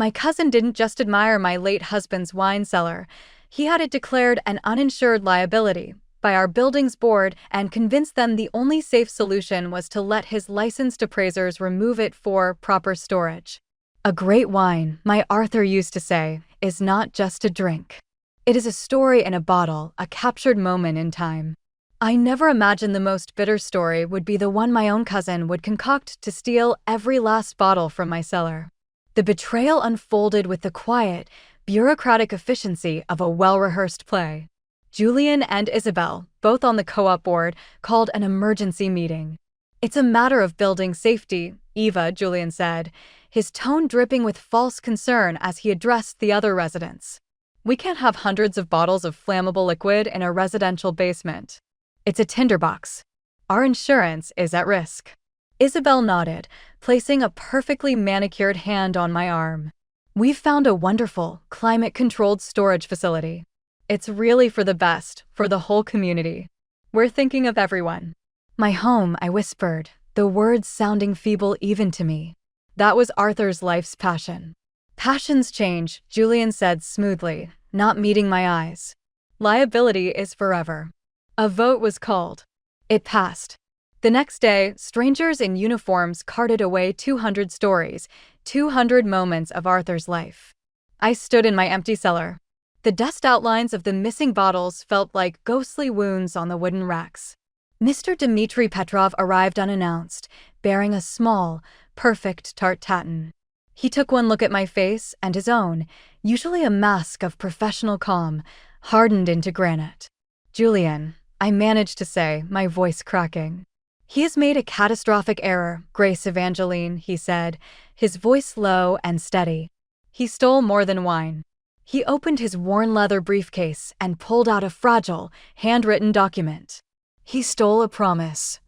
My cousin didn't just admire my late husband's wine cellar. He had it declared an uninsured liability by our buildings board and convinced them the only safe solution was to let his licensed appraisers remove it for proper storage. A great wine, my Arthur used to say, is not just a drink. It is a story in a bottle, a captured moment in time. I never imagined the most bitter story would be the one my own cousin would concoct to steal every last bottle from my cellar. The betrayal unfolded with the quiet, bureaucratic efficiency of a well-rehearsed play. Julian and Isabel, both on the co-op board, called an emergency meeting. "It's a matter of building safety," Eva, Julian said, his tone dripping with false concern as he addressed the other residents. "We can't have hundreds of bottles of flammable liquid in a residential basement. It's a tinderbox. Our insurance is at risk." Isabel nodded, placing a perfectly manicured hand on my arm. "We've found a wonderful, climate-controlled storage facility. It's really for the best, for the whole community. We're thinking of everyone." "My home," I whispered, the words sounding feeble even to me. That was Arthur's life's passion. "Passions change," Julian said smoothly, not meeting my eyes. "Liability is forever." A vote was called. It passed. The next day, strangers in uniforms carted away 200 stories, 200 moments of Arthur's life. I stood in my empty cellar. The dust outlines of the missing bottles felt like ghostly wounds on the wooden racks. Mr. Dmitri Petrov arrived unannounced, bearing a small, perfect tart tatin. He took one look at my face and his own, usually a mask of professional calm, hardened into granite. "Julian," I managed to say, my voice cracking. "He has made a catastrophic error, Grace Evangeline," he said, his voice low and steady. "He stole more than wine." He opened his worn leather briefcase and pulled out a fragile, handwritten document. He stole a promise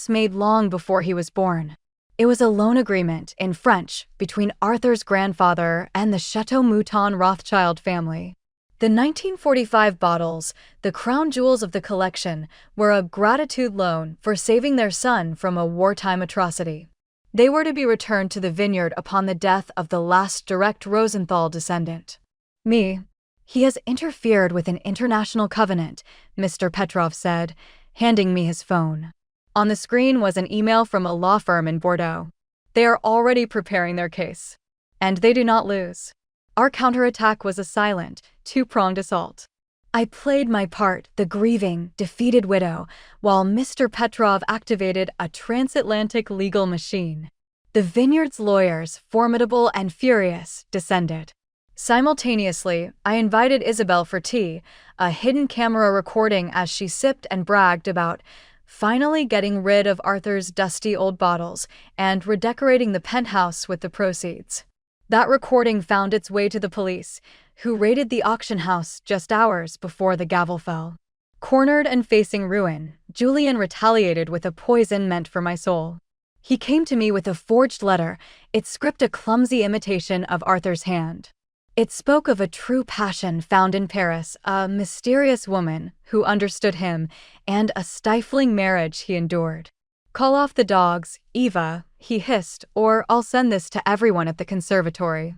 made long before he was born. It was a loan agreement, in French, between Arthur's grandfather and the Chateau Mouton Rothschild family. The 1945 bottles, the crown jewels of the collection, were a gratitude loan for saving their son from a wartime atrocity. They were to be returned to the vineyard upon the death of the last direct Rosenthal descendant. Me. "He has interfered with an international covenant," Mr. Petrov said, handing me his phone. On the screen was an email from a law firm in Bordeaux. "They are already preparing their case. And they do not lose." Our counterattack was a silent, two-pronged assault. I played my part, the grieving, defeated widow, while Mr. Petrov activated a transatlantic legal machine. The vineyard's lawyers, formidable and furious, descended. Simultaneously, I invited Isabel for tea, a hidden camera recording as she sipped and bragged about finally getting rid of Arthur's dusty old bottles and redecorating the penthouse with the proceeds. That recording found its way to the police, who raided the auction house just hours before the gavel fell. Cornered and facing ruin, Julian retaliated with a poison meant for my soul. He came to me with a forged letter, its script a clumsy imitation of Arthur's hand. It spoke of a true passion found in Paris, a mysterious woman who understood him, and a stifling marriage he endured. "Call off the dogs, Eva," he hissed, "or I'll send this to everyone at the conservatory.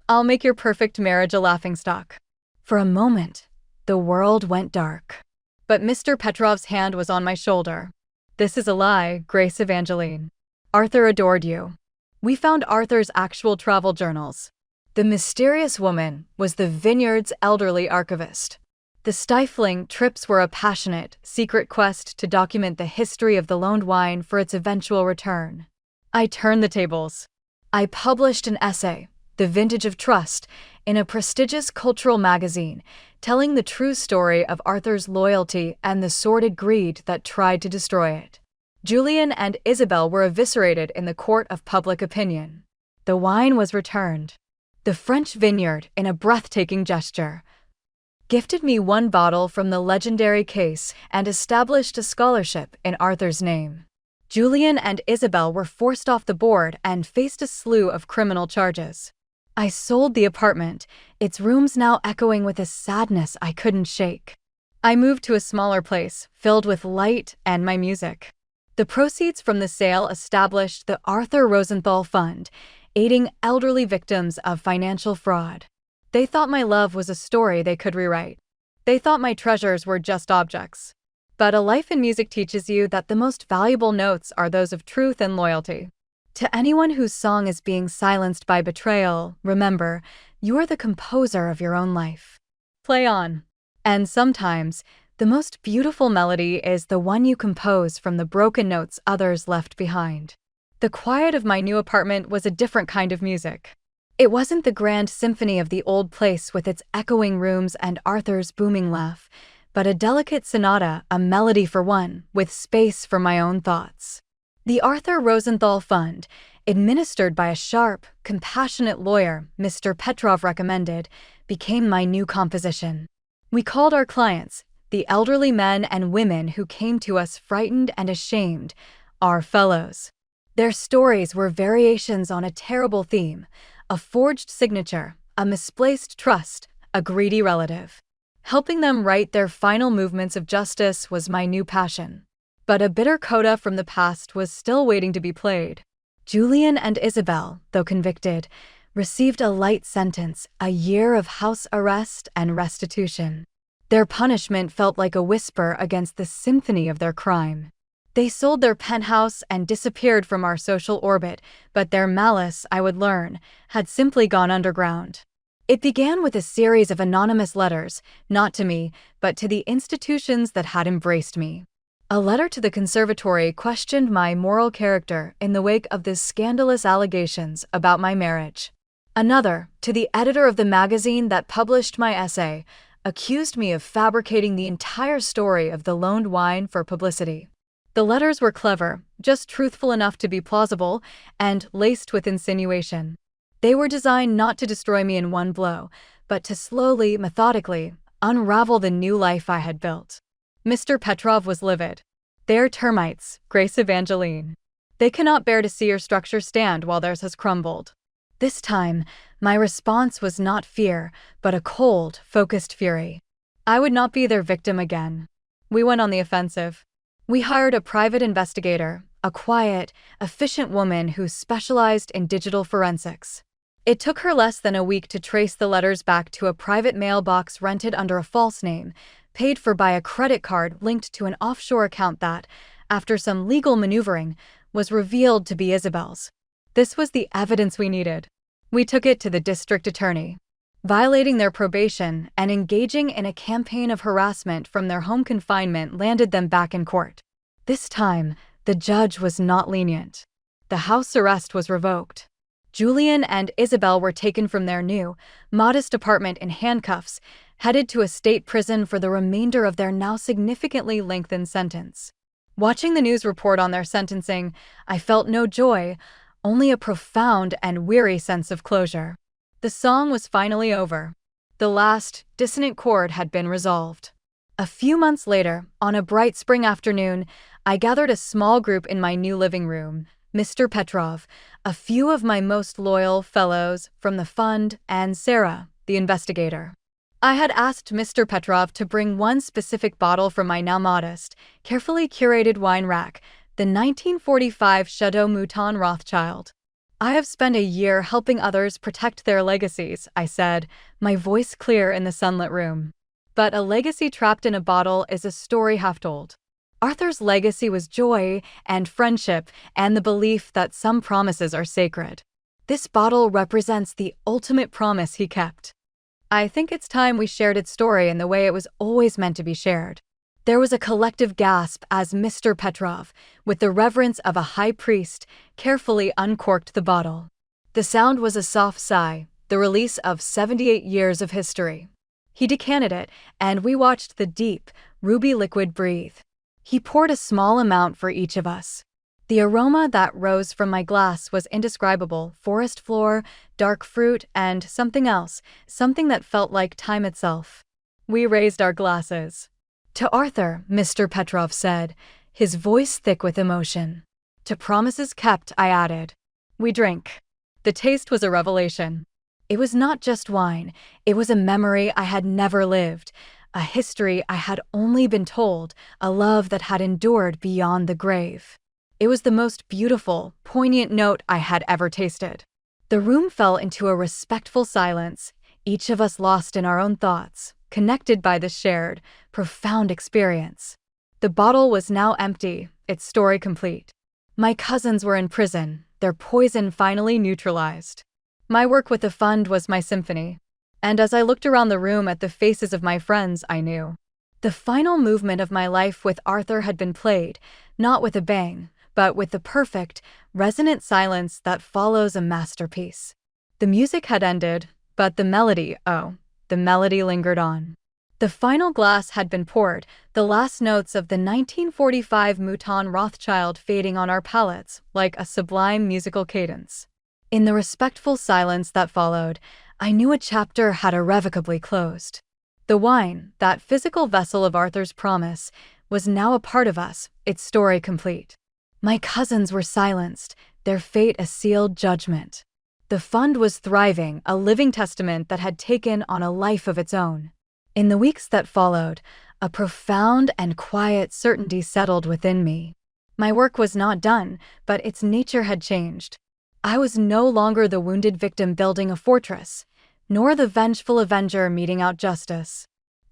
I'll make your perfect marriage a laughingstock." For a moment, the world went dark. But Mr. Petrov's hand was on my shoulder. "This is a lie, Grace Evangeline. Arthur adored you." We found Arthur's actual travel journals. The mysterious woman was the vineyard's elderly archivist. The stifling trips were a passionate, secret quest to document the history of the loaned wine for its eventual return. I turned the tables. I published an essay, "The Vintage of Trust," in a prestigious cultural magazine, telling the true story of Arthur's loyalty and the sordid greed that tried to destroy it. Julian and Isabel were eviscerated in the court of public opinion. The wine was returned. The French vineyard, in a breathtaking gesture, gifted me one bottle from the legendary case and established a scholarship in Arthur's name. Julian and Isabel were forced off the board and faced a slew of criminal charges. I sold the apartment, its rooms now echoing with a sadness I couldn't shake. I moved to a smaller place, filled with light and my music. The proceeds from the sale established the Arthur Rosenthal Fund, aiding elderly victims of financial fraud. They thought my love was a story they could rewrite. They thought my treasures were just objects. But a life in music teaches you that the most valuable notes are those of truth and loyalty. To anyone whose song is being silenced by betrayal, remember, you are the composer of your own life. Play on. And sometimes, the most beautiful melody is the one you compose from the broken notes others left behind. The quiet of my new apartment was a different kind of music. It wasn't the grand symphony of the old place with its echoing rooms and Arthur's booming laugh, but a delicate sonata, a melody for one, with space for my own thoughts. The Arthur Rosenthal Fund, administered by a sharp, compassionate lawyer Mr. Petrov recommended, became my new composition. We called our clients, the elderly men and women who came to us frightened and ashamed, our fellows. Their stories were variations on a terrible theme, a forged signature, a misplaced trust, a greedy relative. Helping them write their final movements of justice was my new passion. But a bitter coda from the past was still waiting to be played. Julian and Isabel, though convicted, received a light sentence, a year of house arrest and restitution. Their punishment felt like a whisper against the symphony of their crime. They sold their penthouse and disappeared from our social orbit, but their malice, I would learn, had simply gone underground. It began with a series of anonymous letters, not to me, but to the institutions that had embraced me. A letter to the conservatory questioned my moral character in the wake of the scandalous allegations about my marriage. Another, to the editor of the magazine that published my essay, accused me of fabricating the entire story of the loaned wine for publicity. The letters were clever, just truthful enough to be plausible, and laced with insinuation. They were designed not to destroy me in one blow, but to slowly, methodically, unravel the new life I had built. Mr. Petrov was livid. They're termites, Grace Evangeline. They cannot bear to see your structure stand while theirs has crumbled. This time, my response was not fear, but a cold, focused fury. I would not be their victim again. We went on the offensive. We hired a private investigator, a quiet, efficient woman who specialized in digital forensics. It took her less than a week to trace the letters back to a private mailbox rented under a false name, paid for by a credit card linked to an offshore account that, after some legal maneuvering, was revealed to be Isabel's. This was the evidence we needed. We took it to the district attorney. Violating their probation and engaging in a campaign of harassment from their home confinement landed them back in court. This time, the judge was not lenient. The house arrest was revoked. Julian and Isabel were taken from their new, modest apartment in handcuffs, headed to a state prison for the remainder of their now significantly lengthened sentence. Watching the news report on their sentencing, I felt no joy, only a profound and weary sense of closure. The song was finally over. The last, dissonant chord had been resolved. A few months later, on a bright spring afternoon, I gathered a small group in my new living room, Mr. Petrov, a few of my most loyal fellows from the fund, and Sarah, the investigator. I had asked Mr. Petrov to bring one specific bottle from my now modest, carefully curated wine rack, the 1945 Chateau Mouton Rothschild. I have spent a year helping others protect their legacies, I said, my voice clear in the sunlit room. But a legacy trapped in a bottle is a story half told. Arthur's legacy was joy and friendship and the belief that some promises are sacred. This bottle represents the ultimate promise he kept. I think it's time we shared its story in the way it was always meant to be shared. There was a collective gasp as Mr. Petrov, with the reverence of a high priest, carefully uncorked the bottle. The sound was a soft sigh, the release of 78 years of history. He decanted it, and we watched the deep, ruby liquid breathe. He poured a small amount for each of us. The aroma that rose from my glass was indescribable: forest floor, dark fruit, and something else, something that felt like time itself. We raised our glasses. To Arthur, Mr. Petrov said, his voice thick with emotion. To promises kept, I added. We drank. The taste was a revelation. It was not just wine, it was a memory I had never lived, a history I had only been told, a love that had endured beyond the grave. It was the most beautiful, poignant note I had ever tasted. The room fell into a respectful silence, each of us lost in our own thoughts, connected by this shared, profound experience. The bottle was now empty, its story complete. My cousins were in prison, their poison finally neutralized. My work with the fund was my symphony. And as I looked around the room at the faces of my friends, I knew. The final movement of my life with Arthur had been played, not with a bang, but with the perfect, resonant silence that follows a masterpiece. The music had ended, but the melody lingered on. The final glass had been poured, the last notes of the 1945 Mouton Rothschild fading on our palates like a sublime musical cadence. In the respectful silence that followed, I knew a chapter had irrevocably closed. The wine, that physical vessel of Arthur's promise, was now a part of us, its story complete. My cousins were silenced, their fate a sealed judgment. The fund was thriving, a living testament that had taken on a life of its own. In the weeks that followed, a profound and quiet certainty settled within me. My work was not done, but its nature had changed. I was no longer the wounded victim building a fortress, nor the vengeful avenger meting out justice.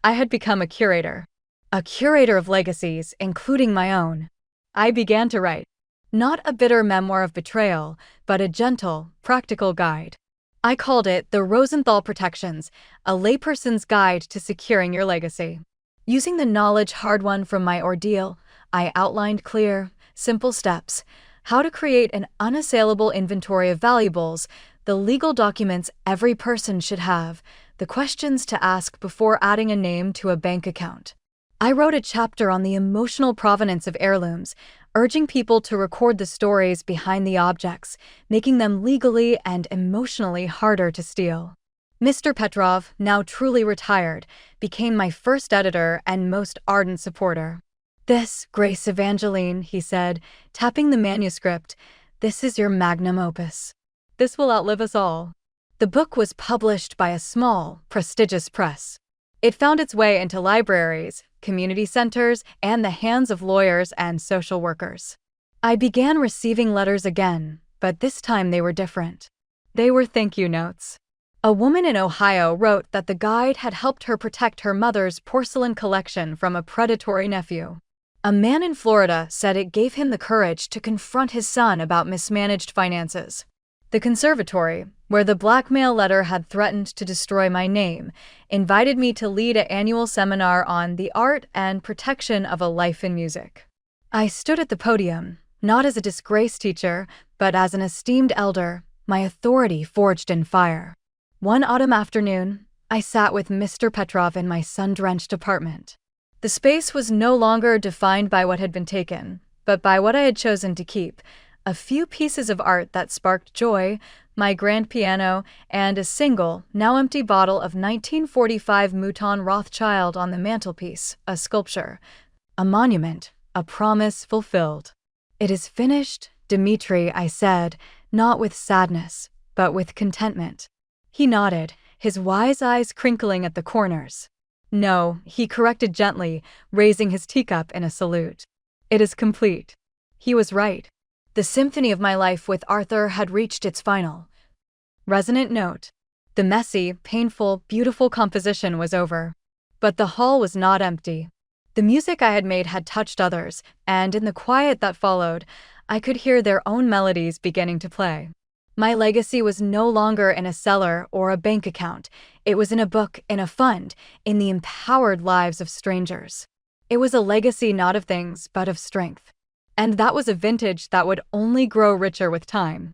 I had become a curator of legacies, including my own. I began to write, not a bitter memoir of betrayal, but a gentle, practical guide. I called it The Rosenthal Protections, a layperson's guide to securing your legacy. Using the knowledge hard-won from my ordeal, I outlined clear, simple steps, how to create an unassailable inventory of valuables, the legal documents every person should have, the questions to ask before adding a name to a bank account. I wrote a chapter on the emotional provenance of heirlooms, urging people to record the stories behind the objects, making them legally and emotionally harder to steal. Mr. Petrov, now truly retired, became my first editor and most ardent supporter. "This, Grace Evangeline," he said, tapping the manuscript, "this is your magnum opus. This will outlive us all." The book was published by a small, prestigious press. It found its way into libraries, community centers, and the hands of lawyers and social workers. I began receiving letters again, but this time they were different. They were thank you notes. A woman in Ohio wrote that the guide had helped her protect her mother's porcelain collection from a predatory nephew. A man in Florida said it gave him the courage to confront his son about mismanaged finances. The conservatory, where the blackmail letter had threatened to destroy my name, invited me to lead an annual seminar on the art and protection of a life in music. I stood at the podium, not as a disgraced teacher, but as an esteemed elder, my authority forged in fire. One autumn afternoon, I sat with Mr. Petrov in my sun-drenched apartment. The space was no longer defined by what had been taken, but by what I had chosen to keep. A few pieces of art that sparked joy, my grand piano, and a single, now empty bottle of 1945 Mouton Rothschild on the mantelpiece, a sculpture, a monument, a promise fulfilled. "It is finished, Dmitri," I said, not with sadness, but with contentment. He nodded, his wise eyes crinkling at the corners. "No," he corrected gently, raising his teacup in a salute. "It is complete." He was right. The symphony of my life with Arthur had reached its final resonant note. The messy, painful, beautiful composition was over. But the hall was not empty. The music I had made had touched others, and in the quiet that followed, I could hear their own melodies beginning to play. My legacy was no longer in a cellar or a bank account. It was in a book, in a fund, in the empowered lives of strangers. It was a legacy not of things, but of strength. And that was a vintage that would only grow richer with time.